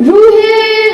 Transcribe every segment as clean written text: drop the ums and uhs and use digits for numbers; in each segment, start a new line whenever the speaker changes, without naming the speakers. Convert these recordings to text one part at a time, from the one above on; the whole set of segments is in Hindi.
रूहे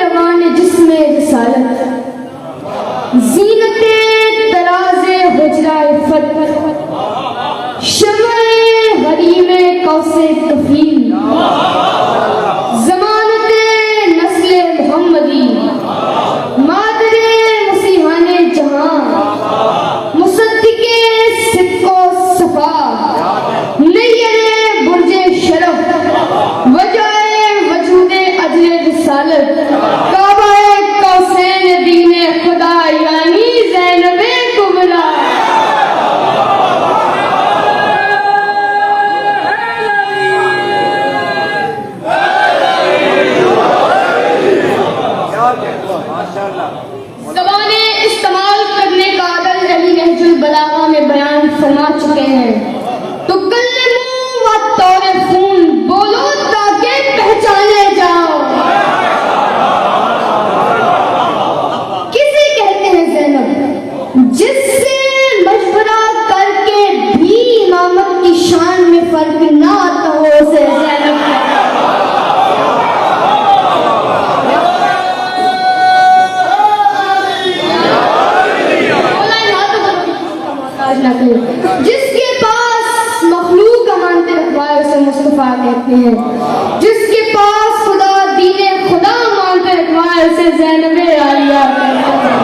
मुस्तफा कहते हैं, जिसके पास खुदा दीने खुदा मांगते रखवाए उसे ज़ैनबे आलिया कहते हैं।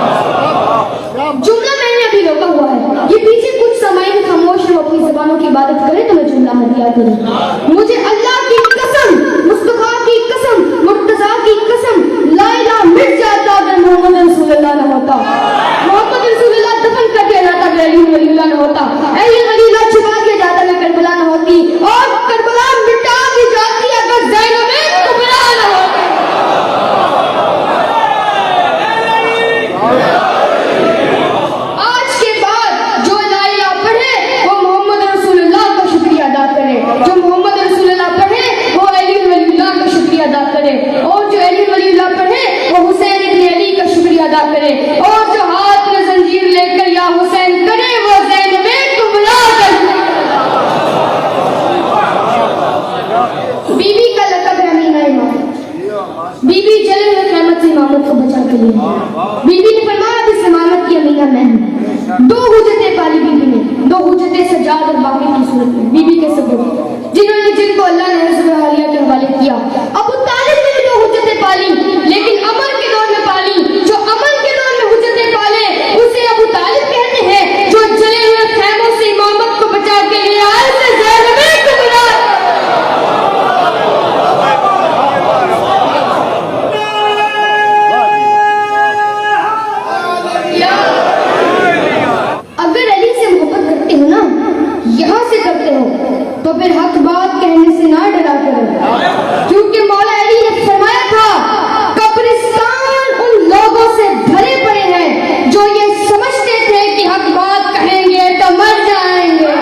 जुमला मैंने अभी रोका हुआ है, ये पीछे कुछ समय खामोश रहो, अपनी ज़बानों की इबादत करें तो मैं जुमला हदिया करूं। मुझे अल्लाह की कसम, मुस्तफा की कसम, मुर्तजा की कसम, ला इलाहा मिट जाता अगर मोहम्मद रसूलुल्लाह न होता। मोहम्मद रसूलुल्लाह दफन कर दिया जाता अगर अली वलीउल्लाह न होता। अली वलीउल्लाह छुपा दिया जाता अगर करबला न होती, और करबला मिटा दी जाती अगर ज़ैनबे कुबरा न होती। आज के बाद जो ला इलाहा पढ़े वो मोहम्मद रसूलुल्लाह का शुक्रिया अदा करे, जो मोहम्मद रसूलुल्लाह पढ़े वो अली वलीउल्लाह का शुक्रिया अदा करे, और जो अली वलीउल्लाह पढ़े वो हुसैन इब्न अली का शुक्रिया अदा करे, और जो हाथ में जंजीर लेकर या हुसैन करे वो ज़ैनबे कुबरा का। बीबी का लक़ब है अमीना इमाम। बीबी जले हुए क़यामत से इमामत को बचा के लिए। बीबी ने फरमाया इस इमामत की अमीना मैं हूं। दो हुज्जतें पाली बीबी ने, दो हुज्जतें सजाद और बाकी की सूरत में। बीबी के सबूत जिनको अल्लाह ने हिज़्ब आलिया के हवाले किया। अबू तालिब ने भी दो हुज्जतें पाली, लेकिन अमर के दौर में पाली। जो अमर के दौर में हुज्जतें पाले उसे अबू तालिब कहते हैं, जो जले हुए खैमों से इमामत को बचा के लिए आए उसे ज़ैनबे कुबरा। अगर अली से मोहब्बत करते हो ना, यहाँ से करते हो, तो फिर हक बात कहने से ना डरा करो, क्योंकि मौला अली ने फरमाया था कब्रिस्तान उन लोगों से भरे पड़े हैं जो ये समझते थे कि हक बात कहेंगे तो मर जाएंगे।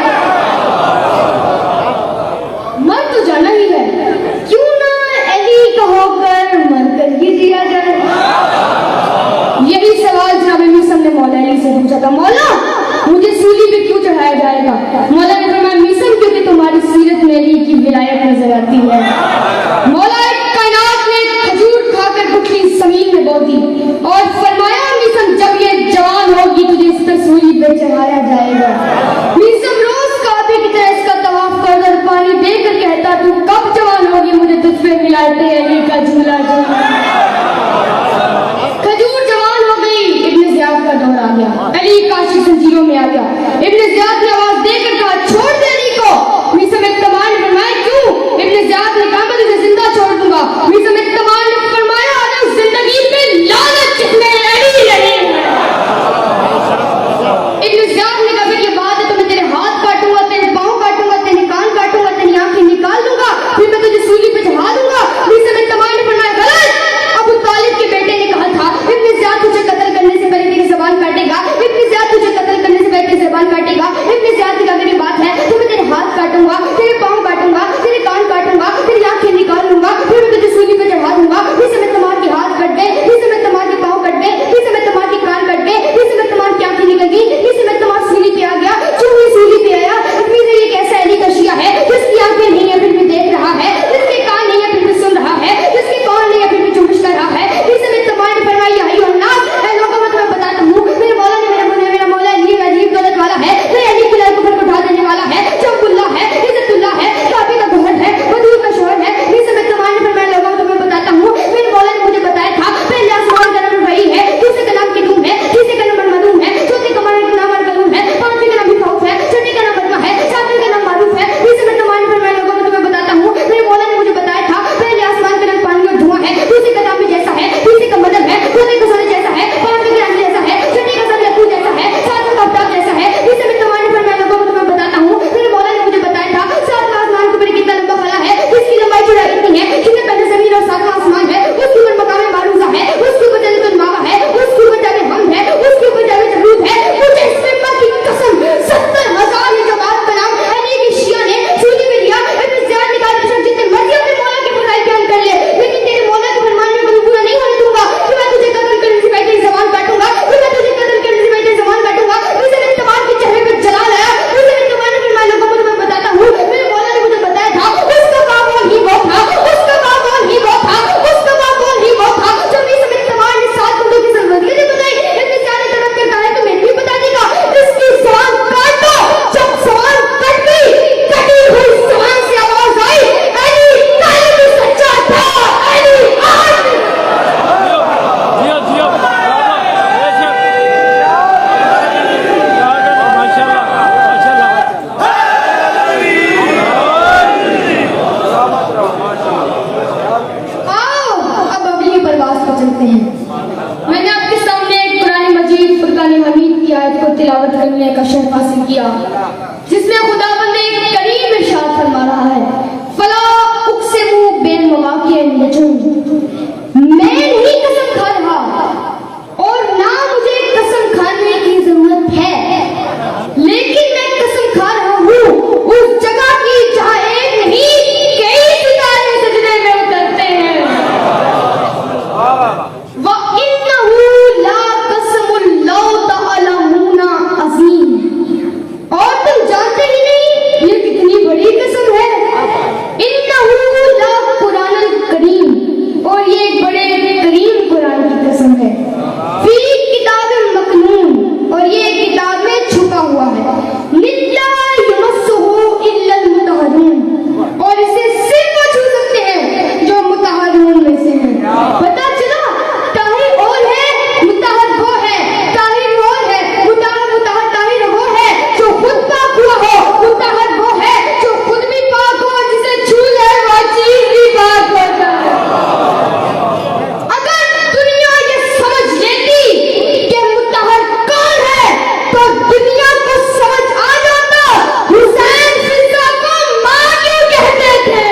मर तो जाना ही है, क्यों ना अली का होकर मरकर ही जिया जाए। यही सवाल जनाब मीसम ने मौला अली से पूछा था, मौला मुझे सूली पे क्यों चढ़ाया जाएगा? मौला ने फरमाया मीसम क्योंकि तुम्हारी सीरत में अली की विलायत नजर आती है। मौला कायनात ने खजूर खाकर गुठली जमीन में बो दी और फरमाया मीसम जब ये जवान होगी तुझे इस पर सूली पे चढ़ाया जाएगा। मीसम रोज काबे की तरह इसका तवाफ कर और पानी देकर कहता तू कब जवान होगी, मुझे तुझ पे विलायत अली का झूला झूलना। खजूर जवान हो गई, इब्न ज़ियाद का दौर आ गया, अली काशी जंजीरों में आ गया। इब्न ज़ियाद ने आवाज देकर कहा छोड़ दे अली को। मीसम इत्तमान ने फरमाया क्यों? इब्न ज़ियाद ने कहा मैं तुझे जिंदा छोड़ दूंगा। मीसम इत्तमान ने फरमाया अरे जिंदगी पे लालच जिसमें अली नहीं है। इब्न ज़ियाद ने कहा फिर ये बात है तो मैं तेरे हाथ काटूंगा, तेरे पाँव काटूंगा, तेरे कान काटूंगा, तेरी आंखें निकाल दूंगा, फिर मैं तुझे सूली पे चढ़ा दूंगा। मीसम इत्तमान ने फरमाया गलत, के नचूं। मैं नहीं कसम खा रहा और ना मुझे कसम खाने की जरूरत है, लेकिन मैं कसम खा रहा हूँ उस जगह की जहाँ एक नहीं कई सितारे सजदे में उतरते हैं। वइन्नहु ला कसमुल लौ तअलमूना अज़ीम। और तुम जानते ही नहीं ये कितनी बड़ी कसम है। इन्नहु ला कुरानुल करीम, और ये एक बड़े करीम कुरान की कसम है। फी किताब मकनून, और ये किताब में छुपा हुआ है। ला यमस्सुहु इल्लल मुतहहरून, और इसे सिर्फ वो छू सकते हैं जो मुतहहरून में से हैं। पता चला ताहिर और है, मुतहहर वो है। ताहिर और है, मुतहहर ताहिर वो है जो खुद पाक हुआ हो। मुतहहर वो है जो खुद भी पाक हो, जिसे छू ले वो चीज भी पाक होता है। अगर दुनिया ये समझ लेती कि मुतहहर कौन है तो दुनिया को समझ आ जाता हुसैन फिजा को मां क्यों कहते थे।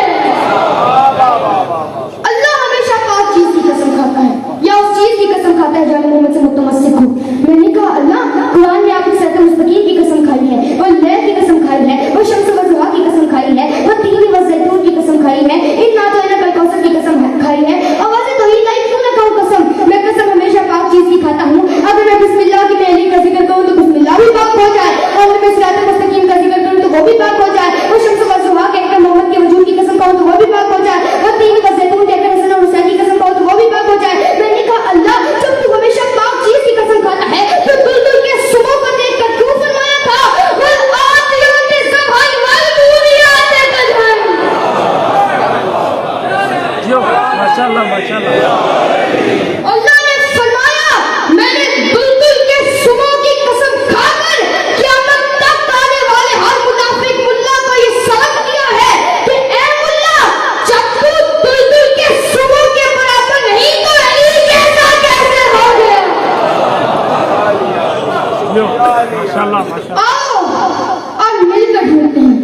अल्लाह हमेशा पाक चीज की कसम खाता है या उस चीज की कसम खाता है जो मोहम्मद से मुतमस्सिक हो। मैंने कहा अल्लाह कुरान में आपने सिरात मुस्तकीम की कसम खाई है, और लैल की कसम खाई है, और शम्स व ज़ुहा की कसम खाई है, और तीन व ज़ैतून की कसम खाई है, इन नातोइना कल कौसर की कसम खाई है। आवाज़ तौहीद लाई क्यों ना कहूं कसम। मैं कसम हमेशा पाक चीज की खाता हूँ। अगर मैं बिस्मिल्लाह की पहली का जिक्र करूँ तो बिस्मिल्लाह भी पाक हो जाए, और अगर मैं सिरात मुस्तकीम का जिक्र करूँ तो वो भी पाक हो जाए, और शम्स व ज़ुहा कहकर मोहम्मद के वजूद की कसम कहूँ तो वो भी पाक हो जाए, और तीन व ज़ैतून कहकर हसन और हुसैन की कसम कहूँ तो वो भी पाक हो जाए। मैंने कहा अल्लाह जब तू हमेशा पाक चीज की कसम खाता है तो दुल्दुल के सुबह को देखकर क्यों फरमाया था वल आतियाति ज़बहन वल मूरियाति क़दहन।
जो माशाल्लाह माशाल्लाह।
अल्लाह ने फरमाया मैंने दुल्दुल के सुबह की कसम खाकर क़यामत तक आने वाले हर मुनाफिक मुल्ला को ये सबक दिया है कि ए मुल्ला जब तू दुल्दुल के सुबह के बराबर नहीं तो अली कैसा कैसे हो गया।
जो माशाल्लाह माशाल्लाह।
आओ और मिलकर ढूंढते हैं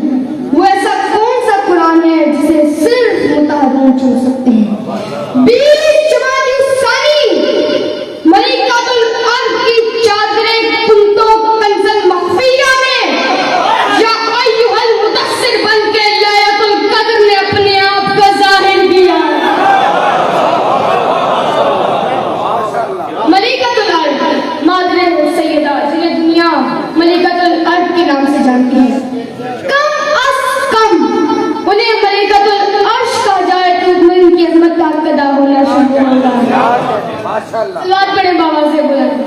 वो ऐसा कौन सा कुरान है जिसे सिर्फ मुतहहरून छू सकते हैं। 20 जमाती सानी मलिकातुल अर्द की चादरें कुंतो कंज़ल मख्फिया में या अय्युहल मुदस्सिर बन के लैलतुल कद्र ने अपने आप को जाहिर किया। मलिकातुल अर्द मादरे सैयदा जिन्हें दुनिया मलिकातुल अर्द के नाम से जानती है, कम अस कम उन्हें मलिकातुल अर्श कहा जाए तो उनकी अजमत का कदा होना शुरू होगा।
माशाल्लाह।
सलावत पढ़े बाबा से बुलंद।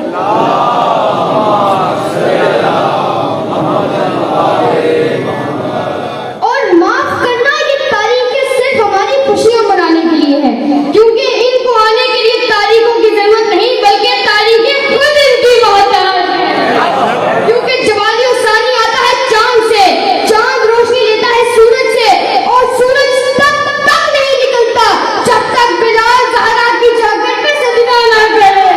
और माफ करना ये तारीखें सिर्फ हमारी खुशियां मनाने के लिए है, क्योंकि इनको आने के लिए तारीखों की जरूरत नहीं बल्कि तारीखें खुद इनकी मोहताज है। क्योंकि जवाली सानी आता है चांद से, चांद रोशनी लेता है सूरज से, और सूरज तब तक नहीं निकलता जब तक बिलाल ज़हरा की जाकर में सजदा ना करे।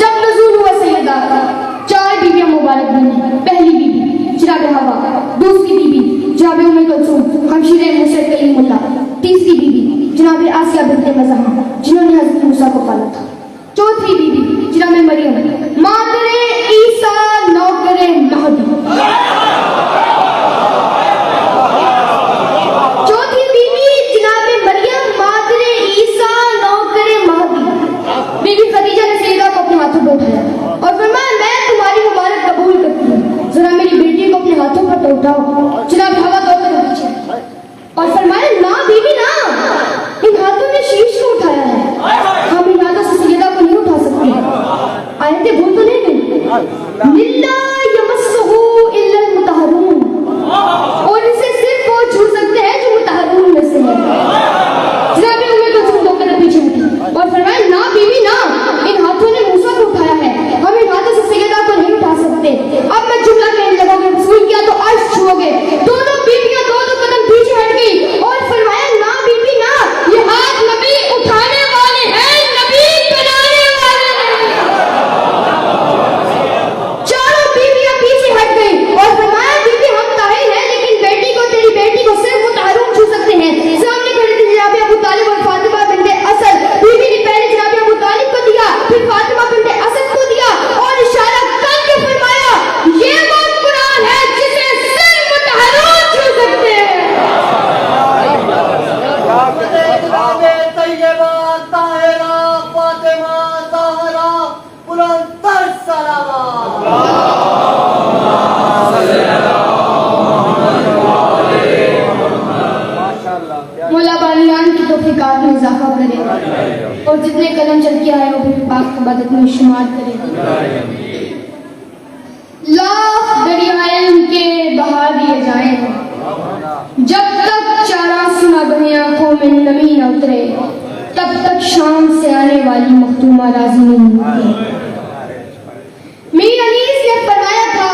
जब नज़ूल हुआ सैयदा 4 बीवियां मुबारक बनी। पहली बीबी जनाब हवा, दूसरी बीबी जनाब उम्मे कुलसूम हमशीरे मुर्शिद कलीमुल्लाह, तीसरी बीबी जनाब आसिया बिन्ते मज़हम जिन्होंने हज़रत मूसा को पाला था, चौथी बीबी जनाब मरियम मादरे ईसा नौकरे महदी, चौथी बीबी जनाब मरियम मादरे ईसा नौकरे महदी। बीबी खदीजा ने सैयदा को अपने हाथों पर उठाया और फरमाया मैं तुम्हारी मुबारक कबूल करती हूँ, जरा मेरी बेटी को अपने हाथों पर तो उठाओ। जनाब हवा दौड़कर पीछे और फरमाया ना बीबी ना, इन हाथों ने शीश को उठाया है, हम इन हाथों से सैयदा को नहीं उठा सकते। आयतें भूल तो नहीं गई। मौला बानियान की तौफीकात में इजाफा करे और जितने कदम चल के आए वो भी पाक इबादत में शुमार करे। लाख दरियाएं उनके बहा दिए जाएं, जब तक चारा सुना बने आंखों में नमी न उतरे, तब तक शाम से आने वाली मखदूमा राजी नहीं होती। मीर अनीस ने फरमाया था,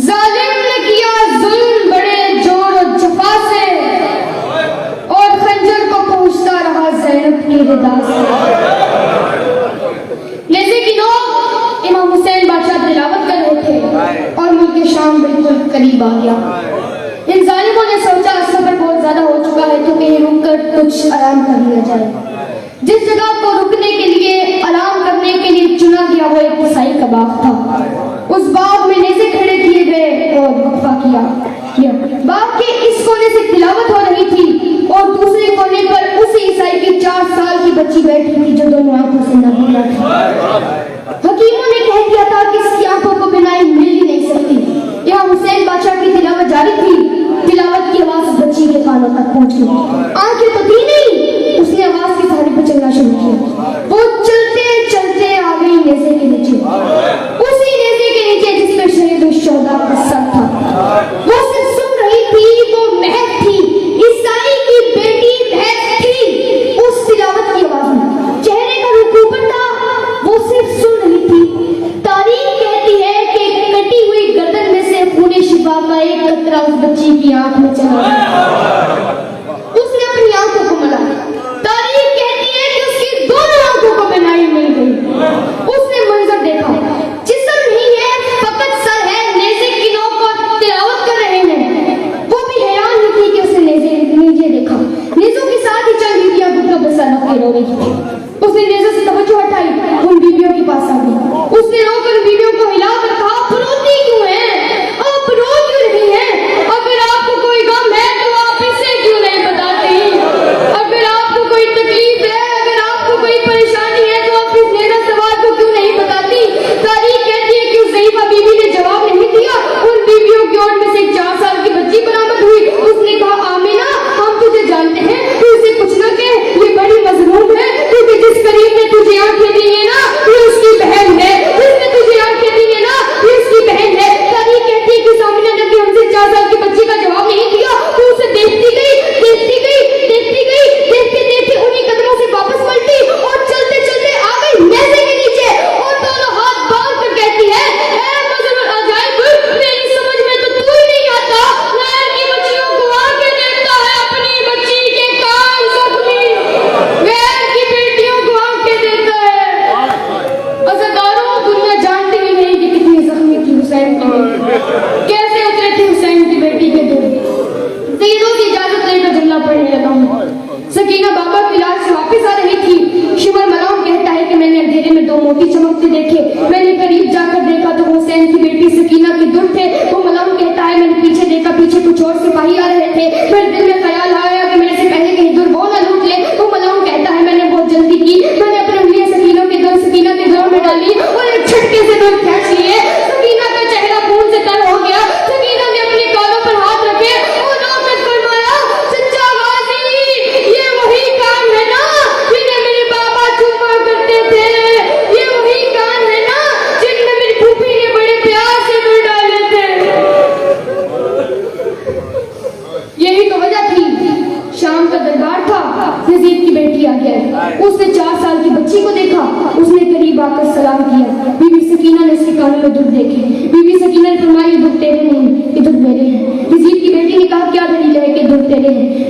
जालिम ने किया जुल्म बड़े जोर और जफा से, और खंजर को पहुंचता रहा ज़ैनब की रिदा से। जैसे कि लोग इमाम हुसैन बादशाह तिलावत कर रहे थे और मुल्क शाम बिल्कुल करीब आ गया। इन जालिमों ने सोचा सफर बहुत ज्यादा हो चुका है तो कहीं रुककर कुछ आराम कर लिया जाए। जिस जगह को रुकने के लिए आराम करने के लिए चुना गया वो एक ईसाई का बाग था। उस बाग में नेज़े खड़े किए गए और वक्फा किया। बाग के इस कोने से तिलावत हो रही थी और दूसरे कोने पर उस ईसाई की 4 साल की बच्ची बैठी थी जो दोनों आंखों से नबीना थी। हकीमों ने कह दिया था कि इसकी आंखों को बिनाई मिल ही नहीं सकती। यहाँ हुसैन बादशाह की तिलावत जारी थी, तिलावत की आवाज बच्ची के कानों तक पहुंच गई। आंखें तो थी नहीं, उसने आवाज के सहारे पर चलना शुरू किया। वो चलते चलते आ गई नेज़े के नीचे, उसी नेज़े के नीचे जिस पर शहीद शुहदा का सर था। वो सिर्फ सुन रही थी, वो महक थी, ईसाई की बेटी महक थी उस तिलावत की आवाज में। चेहरे का रूपन था, वो सिर्फ सुन रही थी। तारीख कहती है कि कटी हुई गर्दन में से खूने शिफा का एक कतरा उस बच्ची की आंख में चला गया। उसने अपनी आंखों को मला। तारीख कहती है कि उसकी दोनों आंखों को बिनाई मिल गई। उसने मंजर देखा, जिस्म नहीं है, फकत सर है, नेज़े की नोक पर तिलावत कर रहे हैं। वो भी हैरान हुई थी कि उसने नीचे देखा। नेज़ों के साथ ही चंद बीबियां घुटनों पर सर रख के रो रही थी। उसने नेज़ों से तवज्जो हटाई, उन बीबियों के पास आ गई। उसने रोकर बीबियों को हिलाकर कहा, आप रोती क्यों हैं? आप रो क्यों रही हैं? अगर आपको कोई गम है तो आप इसे क्यों नहीं बताती? अगर आपको कोई तकलीफ है, अगर आपको कोई परेशानी है तो आप इस नेज़ा सवार को क्यों नहीं बताती? तारीख कहती है कि उस ज़ईफ़ा बीबी ने जवाब नहीं दिया। उन बीबियों की ओर में से 4 साल की बच्ची बरामद हुई। उसने कहा, आमिना, हम तुझे जानते हैं, तू इसे कुछ न कह, ये बड़ी मजलूम है, क्योंकि जिस करीब ने तुझे आंखें दी है ना, ये उसकी बहन है। जिसने तुझे आंखें दी है ना, ये उसकी बहन है। तारीख कहती है कि आमिना ने हमसे 4 साल की बच्ची का जवाब नहीं दिया तो उसे देखती गई, देखती गई, देखती गई, देखते देखते उन्हीं कदमों से वापस पलटी और चलते चलते आ गई नेज़े के नीचे और दोनों हाथ बांध कर कहती है, ऐ मजलूम अजाइब, मेरी समझ में तो तू ही नहीं आता। गैर की बच्चियों को आके देखता है, अपनी बच्ची के कान जख्मी, गैर की बेटियों को आके देखता है। अज़ादारों, दुनिया जानती ही नहीं कि कितनी जख्मी थी हुसैन की बेटी, कैसे उतरे थे हुसैन की बेटी के दिल। सैयदों की इजाजत लेकर जुमला पढ़ने लगा हूँ। सकीना बाबा की लाश से वापस आ रही थी। शिमर मलाम कहता है कि मैंने अंधेरे में 2 मोती चमकते देखे। मैंने करीब जाकर देखा तो हुसैन की बेटी सकीना के दुर थे। वो मलाम कहता है मैंने पीछे देखा, पीछे कुछ और सिपाही आ रहे थे। फिर दिल में ख्याल आया कि मेरे से पहले कहीं दुर वो न लूट ले। वो मलाम कहता है मैंने बहुत जल्दी की, मैंने अपनी उंगलियां सकीना के दुर में डाली और एक झटके से दुर खींच लिए। सकीना का चेहरा खून से तर हो गया। सकीना ने अपने कानों पर हाथ रखे और रोकर फरमाया, सच्चा गाजी, ये वही कान है ना जिन्हें मेरे बाबा चूमा करते थे? ये वही कान है ना जिनमें मेरी फूफी ने बड़े प्यार से दुर डाले थे? यही तो वजह थी। शाम का दरबार था, यजीद की बेटी आ गया। उसने 4 साल की बच्ची को देखा, उसने करीब आकर सलाम किया। बीबी सकीना ने उसके कानों में दुर देखे। बीबी सकीना ने फरमाया, ये दुर तेरे नहीं, ये दुर मेरे हैं। यजीद की बेटी ने कहा, क्या दलील है कि दुर तेरे हैं?